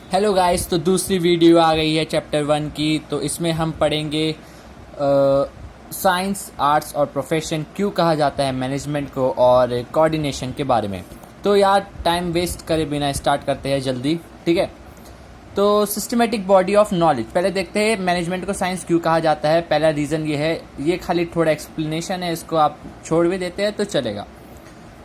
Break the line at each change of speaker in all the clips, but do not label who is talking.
Hello guys, तो दूसरी video आ गई है चैप्टर 1 की। तो इसमें हम पढ़ेंगे साइंस, आर्ट्स और प्रोफेशन क्यों कहा जाता है मैनेजमेंट को, और कोऑर्डिनेशन के बारे में। तो यार टाइम वेस्ट करे बिना स्टार्ट करते हैं जल्दी, ठीक है। तो सिस्टमेटिक बॉडी ऑफ नॉलेज, पहले देखते हैं मैनेजमेंट को साइंस क्यों कहा जाता है। पहला रीज़न ये है, ये खाली थोड़ा एक्सप्लेनेशन है, इसको आप छोड़ भी देते हैं तो चलेगा।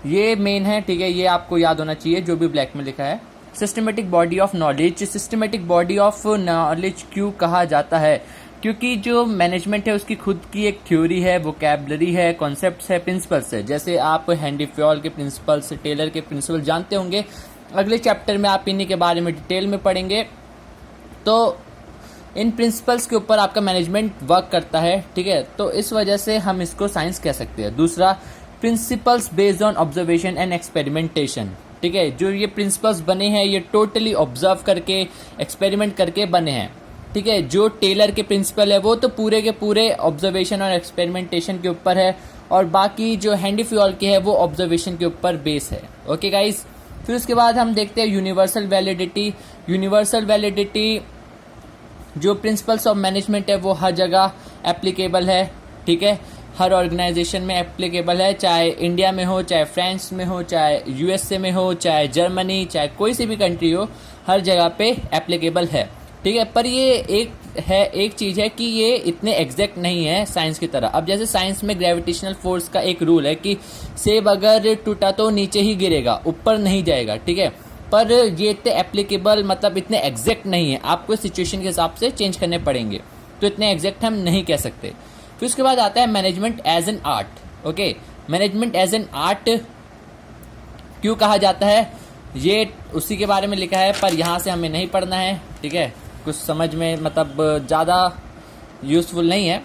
ये मेन है, ठीक है, ये आपको याद होना चाहिए जो भी ब्लैक में लिखा है। Systematic body of knowledge, systematic body of knowledge क्यों कहा जाता है? क्योंकि जो मैनेजमेंट है उसकी खुद की एक थ्योरी है, वोकैबलरी है, कॉन्सेप्ट्स है, प्रिंसिपल्स है। जैसे आप हेनरी फ्योल के प्रिंसिपल्स, टेलर के प्रिंसिपल जानते होंगे। अगले चैप्टर में आप इन्हीं के बारे में डिटेल में पढ़ेंगे। तो इन प्रिंसिपल्स के ऊपर आपका मैनेजमेंट वर्क करता है, ठीक है। तो इस वजह से हम इसको साइंस कह सकते हैं। दूसरा, principles based on observation and experimentation, ठीक है। जो ये प्रिंसिपल्स बने हैं ये टोटली ऑब्जर्व करके, एक्सपेरिमेंट करके बने हैं, ठीक है। जो टेलर के प्रिंसिपल है वो तो पूरे के पूरे ऑब्जर्वेशन और एक्सपेरिमेंटेशन के ऊपर है, और बाकी जो हेनरी फ्योल के है वो ऑब्जर्वेशन के ऊपर बेस है। ओके गाइस, फिर उसके बाद हम देखते हैं यूनिवर्सल वैलिडिटी। यूनिवर्सल वैलिडिटी, जो प्रिंसिपल्स ऑफ मैनेजमेंट है वो हर जगह एप्लीकेबल है, ठीक है। हर ऑर्गेनाइजेशन में एप्लीकेबल है, चाहे इंडिया में हो, चाहे फ्रांस में हो, चाहे यूएसए में हो, चाहे जर्मनी, चाहे कोई सी भी कंट्री हो, हर जगह पे एप्लीकेबल है, ठीक है। पर ये एक चीज़ है कि ये इतने एग्जैक्ट नहीं है साइंस की तरह। अब जैसे साइंस में ग्रेविटेशनल फोर्स का एक रूल है कि सेब अगर टूटा तो नीचे ही गिरेगा, ऊपर नहीं जाएगा, ठीक है। पर ये इतने एप्लीकेबल, मतलब इतने एग्जैक्ट नहीं है, आपको सिचुएशन के हिसाब से चेंज करने पड़ेंगे, तो इतने एग्जैक्ट हम नहीं कह सकते। फिर उसके बाद आता है management as an art. Okay, management as an art क्यों कहा जाता है, ये उसी के बारे में लिखा है, पर यहाँ से हमें नहीं पढ़ना है, ठीक है। कुछ समझ में मतलब ज़्यादा यूजफुल नहीं है।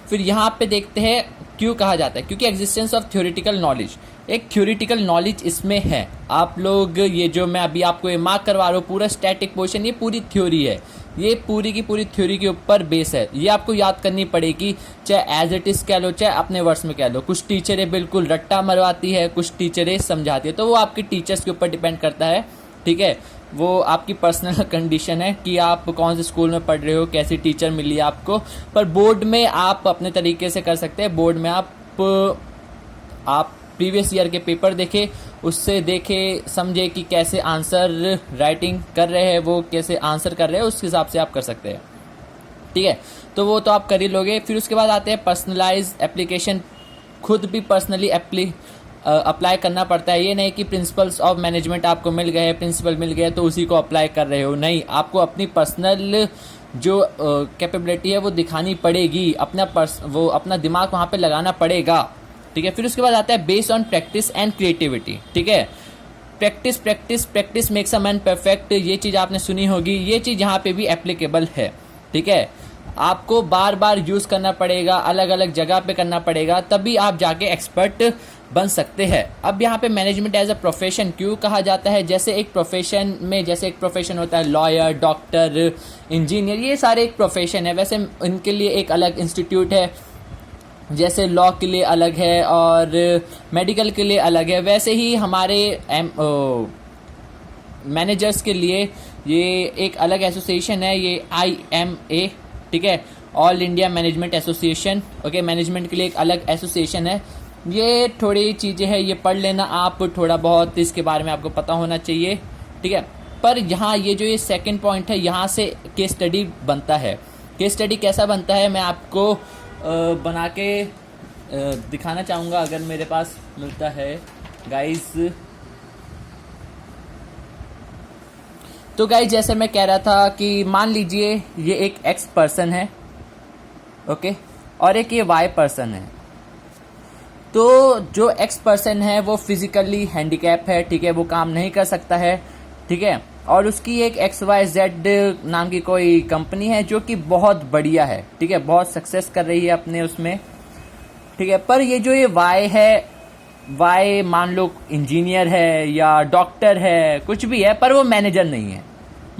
फिर यहाँ पे देखते हैं क्यों कहा जाता है, क्योंकि एग्जिस्टेंस ऑफ थ्योरेटिकल नॉलेज, एक थ्योरेटिकल नॉलेज इसमें है। आप लोग ये जो मैं अभी आपको ये मार्क करवा रहा हूँ पूरा स्टैटिक पोर्शन, ये पूरी थ्योरी है, ये पूरी की पूरी थ्योरी के ऊपर बेस है। ये आपको याद करनी पड़ेगी, चाहे एज इट इज कह लो, चाहे अपने वर्ड्स में कह लो। कुछ टीचरें बिल्कुल रट्टा मरवाती है, कुछ टीचरें समझाती है, तो वो आपके टीचर्स के ऊपर डिपेंड करता है, ठीक है। वो आपकी पर्सनल कंडीशन है कि आप कौन से स्कूल में पढ़ रहे हो, कैसी टीचर मिली है आपको। पर बोर्ड में आप अपने तरीके से कर सकते हैं। बोर्ड में आप प्रीवियस ईयर के पेपर देखे, उससे देखे समझे कि कैसे आंसर राइटिंग कर रहे हैं, वो कैसे आंसर कर रहे हैं, उस हिसाब से आप कर सकते हैं, ठीक है। तो वो तो आप कर ही लोगे। फिर उसके बाद आते हैं पर्सनलाइज एप्लीकेशन, खुद भी पर्सनली अप्लाई करना पड़ता है। ये नहीं कि प्रिंसिपल्स ऑफ मैनेजमेंट आपको मिल गए, प्रिंसिपल मिल गए तो उसी को अप्लाई कर रहे हो, नहीं, आपको अपनी पर्सनल जो कैपेबिलिटी है वो दिखानी पड़ेगी, अपना दिमाग वहाँ पे लगाना पड़ेगा, ठीक है। फिर उसके बाद आता है based on practice and creativity, ठीक है। Practice practice practice makes a man perfect, ये चीज़ आपने सुनी होगी, ये चीज़ यहाँ पे भी एप्लीकेबल है, ठीक है। आपको बार बार यूज़ करना पड़ेगा, अलग अलग जगह पे करना पड़ेगा, तभी आप जाके एक्सपर्ट बन सकते हैं। अब यहाँ पे मैनेजमेंट एज अ प्रोफेशन क्यों कहा जाता है? जैसे एक प्रोफेशन होता है लॉयर, डॉक्टर, इंजीनियर, ये सारे एक प्रोफेशन है। वैसे इनके लिए एक अलग इंस्टीट्यूट है, जैसे लॉ के लिए अलग है और मेडिकल के लिए अलग है, वैसे ही हमारे मैनेजर्स के लिए ये एक अलग एसोसिएशन है, ये IMA, ठीक है, all India management association. Okay, management के लिए एक अलग एसोसिएशन है। ये थोड़ी चीज़ें हैं, ये पढ़ लेना आप, थोड़ा बहुत इसके बारे में आपको पता होना चाहिए, ठीक है। पर यहाँ ये सेकंड पॉइंट है, यहाँ से केस स्टडी बनता है। केस स्टडी कैसा बनता है मैं आपको बना के दिखाना चाहूँगा, अगर मेरे पास मिलता है गाइस। तो गाइस, जैसे मैं कह रहा था कि मान लीजिए ये एक X पर्सन है, ओके, और एक ये Y पर्सन है। तो जो X पर्सन है वो फिजिकली हैंडीकैप है, ठीक है, वो काम नहीं कर सकता है, ठीक है। और उसकी एक XYZ नाम की कोई कंपनी है जो कि बहुत बढ़िया है, ठीक है, बहुत सक्सेस कर रही है अपने उसमें, ठीक है। पर ये जो ये Y है, Y मान लो इंजीनियर है या डॉक्टर है, कुछ भी है, पर वो मैनेजर नहीं है।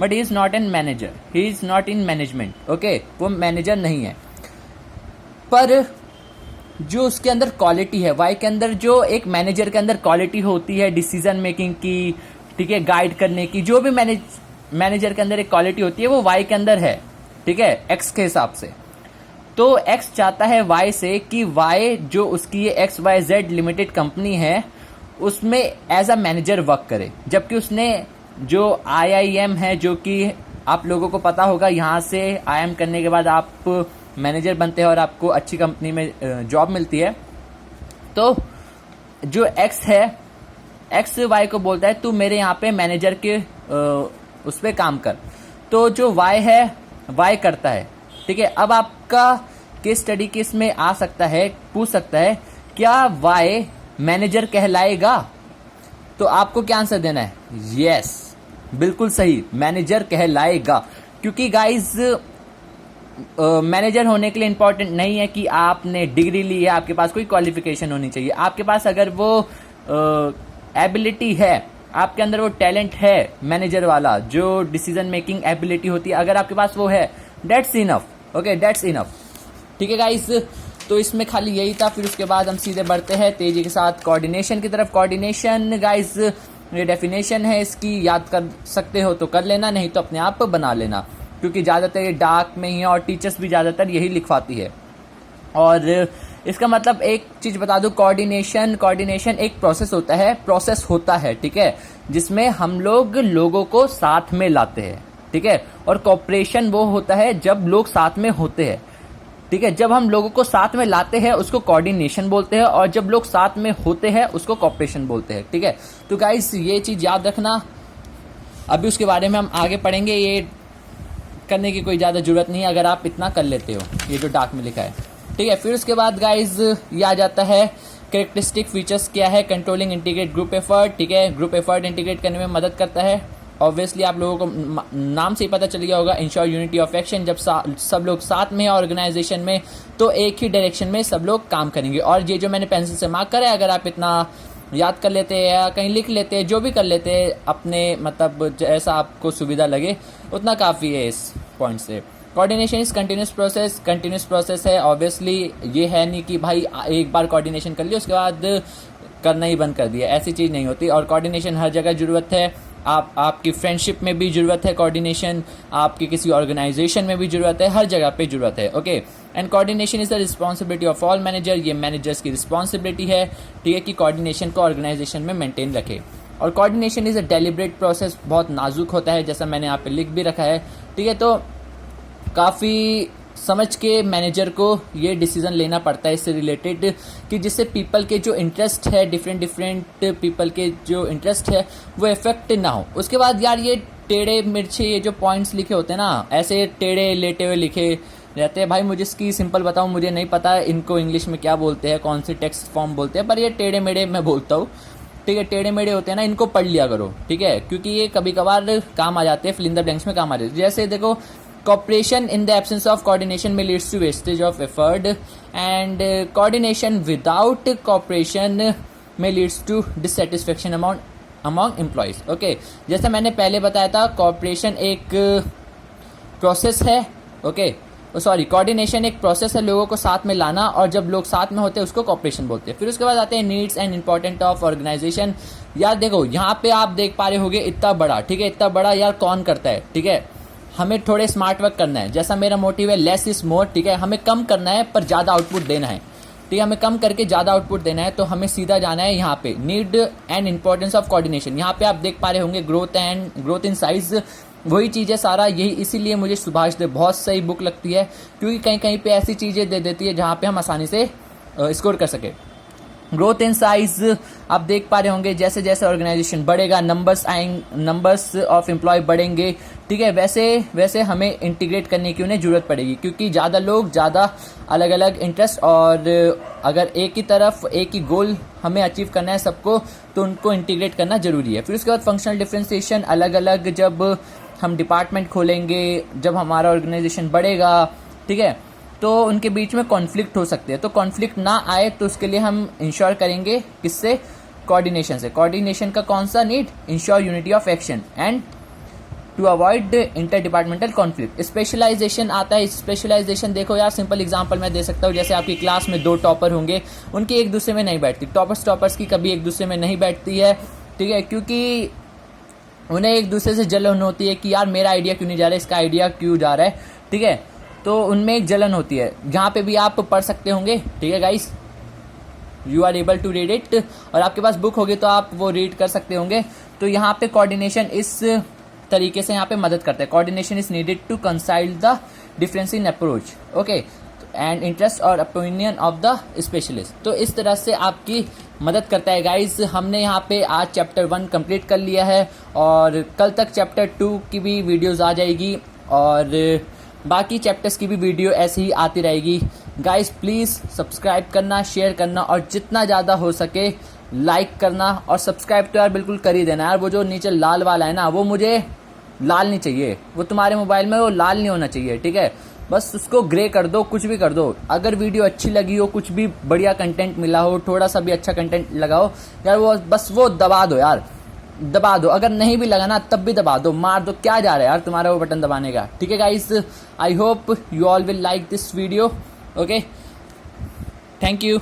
But he is not an manager, he is not in management, okay, वो मैनेजर नहीं है। पर जो उसके अंदर क्वालिटी है, Y के अंदर जो एक मैनेजर के अंदर क्वालिटी होती है डिसीजन मेकिंग की, ठीक है, गाइड करने की, जो भी मैनेजर के अंदर एक क्वालिटी होती है वो वाई के अंदर है, ठीक है, एक्स के हिसाब से। तो एक्स चाहता है वाई से कि वाई जो उसकी ये XYZ लिमिटेड कंपनी है उसमें एज अ मैनेजर वर्क करे, जबकि उसने जो IIM है, जो कि आप लोगों को पता होगा, यहाँ से IIM करने के बाद आप मैनेजर बनते हैं और आपको अच्छी कंपनी में जॉब मिलती है। तो जो एक्स है, एक्स वाई को बोलता है तू मेरे यहाँ पे मैनेजर के उस पर काम कर। तो जो वाई है वाई करता है, ठीक है। अब आपका केस स्टडी केस में आ सकता है, पूछ सकता है क्या वाई मैनेजर कहलाएगा? तो आपको क्या आंसर देना है? यस, बिल्कुल सही, मैनेजर कहलाएगा। क्योंकि गाइज मैनेजर होने के लिए इंपॉर्टेंट नहीं है कि आपने डिग्री ली है, आपके पास कोई क्वालिफिकेशन होनी चाहिए। आपके पास अगर वो एबिलिटी है, आपके अंदर वो टैलेंट है मैनेजर वाला, जो डिसीजन मेकिंग एबिलिटी होती है, अगर आपके पास वो है, that's enough. Okay, that's enough, ठीक है गाइस। तो इसमें खाली यही था। फिर उसके बाद हम सीधे बढ़ते हैं तेजी के साथ कोऑर्डिनेशन की तरफ। कोऑर्डिनेशन गाइस, ये डेफिनेशन है इसकी, याद कर सकते हो तो कर लेना, नहीं तो अपने आप बना लेना, क्योंकि ज़्यादातर ये डार्क में ही है और टीचर्स भी ज़्यादातर यही लिखवाती है। और इसका मतलब एक चीज़ बता दूं, कोऑर्डिनेशन एक प्रोसेस होता है, ठीक है, जिसमें हम लोगों को साथ में लाते हैं, ठीक है। और कोऑपरेशन वो होता है जब लोग साथ में होते हैं, ठीक है। जब हम लोगों को साथ में लाते हैं उसको कोऑर्डिनेशन बोलते हैं, और जब लोग साथ में होते हैं उसको कोऑपरेशन बोलते हैं, ठीक है। तो गाइस ये चीज़ याद रखना। अभी उसके बारे में हम आगे पढ़ेंगे, ये करने की कोई ज़्यादा जरूरत नहीं है अगर आप इतना कर लेते हो, ये जो डार्क में लिखा है, ठीक है। फिर उसके बाद गाइज ये आ जाता है कैरेक्टरिस्टिक फीचर्स क्या है, कंट्रोलिंग इंटीग्रेट ग्रुप एफर्ट, ठीक है। ग्रुप एफर्ट इंटीग्रेट करने में मदद करता है। ऑब्वियसली आप लोगों को नाम से ही पता चल गया होगा, इंश्योर यूनिटी ऑफ एक्शन। जब सब लोग साथ में ऑर्गेनाइजेशन में, तो एक ही डायरेक्शन में सब लोग काम करेंगे। और ये जो मैंने पेंसिल से मार्क करा है, अगर आप इतना याद कर लेते हैं या कहीं लिख लेते हैं, जो भी कर लेते हैं अपने, मतलब जैसा आपको सुविधा लगे उतना काफ़ी है इस पॉइंट से। कोऑर्डिनेशन इज कंटिन्यूस प्रोसेस है। ऑब्वियसली ये है नहीं कि भाई एक बार कोऑर्डिनेशन कर लिया उसके बाद करना ही बंद कर दिया, ऐसी चीज़ नहीं होती। और कोऑर्डिनेशन हर जगह ज़रूरत है। आपकी फ्रेंडशिप में भी ज़रूरत है कोऑर्डिनेशन, आपकी किसी ऑर्गेनाइजेशन में भी ज़रूरत है, हर जगह पे ज़रूरत है, okay. And coordination is the responsibility of all manager, ये मैनेजर्स की रिस्पॉन्सिबिलिटी है, ठीक है, कि कोऑर्डिनेशन को ऑर्गेनाइजेशन में मेंटेन रखे। और coordination is a deliberate process, बहुत नाजुक होता है, जैसा मैंने यहाँ पे लिख भी रखा है, ठीक है। तो काफ़ी समझ के मैनेजर को ये डिसीजन लेना पड़ता है इससे रिलेटेड, कि जिससे पीपल के जो इंटरेस्ट है, डिफरेंट पीपल के जो इंटरेस्ट है वो इफेक्ट ना हो। उसके बाद यार ये टेढ़े मिर्चे, ये जो पॉइंट्स लिखे होते हैं ना, ऐसे टेढ़े लेटे हुए लिखे रहते हैं। भाई मुझे इसकी सिंपल बताऊँ, मुझे नहीं पता इनको इंग्लिश में क्या बोलते हैं, कौन सी टेक्स्ट फॉर्म बोलते हैं, पर ये टेढ़े मेढ़े मैं बोलता हूँ, ठीक है। टेढ़े मेढ़े होते हैं ना, इनको पढ़ लिया करो, ठीक है, क्योंकि ये कभी कभार काम आ जाते हैं, फिल इन द ब्लैंक्स में काम आ जाते हैं। जैसे देखो, cooperation in the absence of coordination may leads to wastage of effort, and coordination without cooperation may leads to dissatisfaction among employees, okay। जैसे मैंने पहले बताया था, cooperation एक प्रोसेस है, ओके, सॉरी, कोऑर्डिनेशन एक प्रोसेस है, लोगों को साथ में लाना, और जब लोग साथ में होते हैं उसको कोऑपरेशन बोलते हैं। फिर उसके बाद आते हैं needs and important of organisation. यार देखो, यहाँ पे आप देख पा रहे होगे इतना बड़ा, ठीक है, इतना बड़ा यार कौन करता है, ठीक है। हमें थोड़े स्मार्ट वर्क करना है, जैसा मेरा मोटिव है लेस इज मोर, ठीक है। हमें कम करना है पर ज़्यादा आउटपुट देना है, ठीक है, हमें कम करके ज़्यादा आउटपुट देना है। तो हमें सीधा जाना है यहाँ पे, need and importance of coordination. यहाँ पे आप देख पा रहे होंगे ग्रोथ इन साइज, वही चीज़ है सारा, यही इसीलिए मुझे सुभाष देव बहुत सही बुक लगती है, क्योंकि कहीं कहीं पे ऐसी चीज़ें दे देती है जहाँ पे हम आसानी से स्कोर कर सके। ग्रोथ इन साइज आप देख पा रहे होंगे, जैसे जैसे ऑर्गेनाइजेशन बढ़ेगा, नंबर्स ऑफ एम्प्लॉय बढ़ेंगे, ठीक है, वैसे वैसे हमें इंटीग्रेट करने की उन्हें जरूरत पड़ेगी, क्योंकि ज़्यादा लोग, ज़्यादा अलग अलग इंटरेस्ट, और अगर एक ही तरफ एक ही गोल हमें अचीव करना है सबको, तो उनको इंटीग्रेट करना जरूरी है। फिर उसके बाद फंक्शनल डिफ्रेंसिएशन, अलग अलग जब हम डिपार्टमेंट खोलेंगे, जब हमारा ऑर्गेनाइजेशन बढ़ेगा, ठीक है, तो उनके बीच में कॉन्फ्लिक्ट हो सकते हैं। तो कॉन्फ्लिक्ट ना आए तो उसके लिए हम इंश्योर करेंगे किससे? कोऑर्डिनेशन से। कोऑर्डिनेशन का कौन सा need? Ensure unity of action and to avoid interdepartmental conflict. Specialisation आता है। स्पेशलाइजेशन देखो यार, सिंपल एग्जांपल मैं दे सकता हूँ, जैसे आपकी क्लास में 2 टॉपर होंगे, उनकी एक दूसरे में नहीं बैठती, टॉपर्स की कभी एक दूसरे में नहीं बैठती है, ठीक है, क्योंकि उन्हें एक दूसरे से जलन होती है कि यार मेरा आइडिया क्यों नहीं जा रहा है, इसका आइडिया क्यों जा रहा है, ठीक है। तो उनमें एक जलन होती है, जहाँ पे भी आप पढ़ सकते होंगे, ठीक है guys, you are able to read it, और आपके पास बुक होगी तो आप वो रीड कर सकते होंगे। तो यहाँ पे कोऑर्डिनेशन इस तरीके से यहाँ पे मदद करता है। Coordination is needed to reconcile the difference in approach, okay, and interest और ओपिनियन ऑफ द स्पेशलिस्ट। तो इस तरह से आपकी मदद करता है गाइस। हमने यहाँ पे आज चैप्टर 1 कंप्लीट कर लिया है, और कल तक चैप्टर 2 की भी वीडियोस आ जाएगी, और बाकी चैप्टर्स की भी वीडियो ऐसे ही आती रहेगी। गाइस प्लीज़ सब्सक्राइब करना, शेयर करना, और जितना ज़्यादा हो सके लाइक करना, और सब्सक्राइब तो यार बिल्कुल कर ही देना यार। वो जो नीचे लाल वाला है ना, वो मुझे लाल नहीं चाहिए, वो तुम्हारे मोबाइल में वो लाल नहीं होना चाहिए, ठीक है। बस उसको ग्रे कर दो, कुछ भी कर दो। अगर वीडियो अच्छी लगी हो, कुछ भी बढ़िया कंटेंट मिला हो, थोड़ा सा भी अच्छा कंटेंट लगा हो यार, वो बस वो दबा दो यार, दबा दो। अगर नहीं भी लगा ना तब भी दबा दो, मार दो, क्या जा रहा है यार तुम्हारा वो बटन दबाने का, ठीक है guys. I hope you all will like this video, okay, thank you.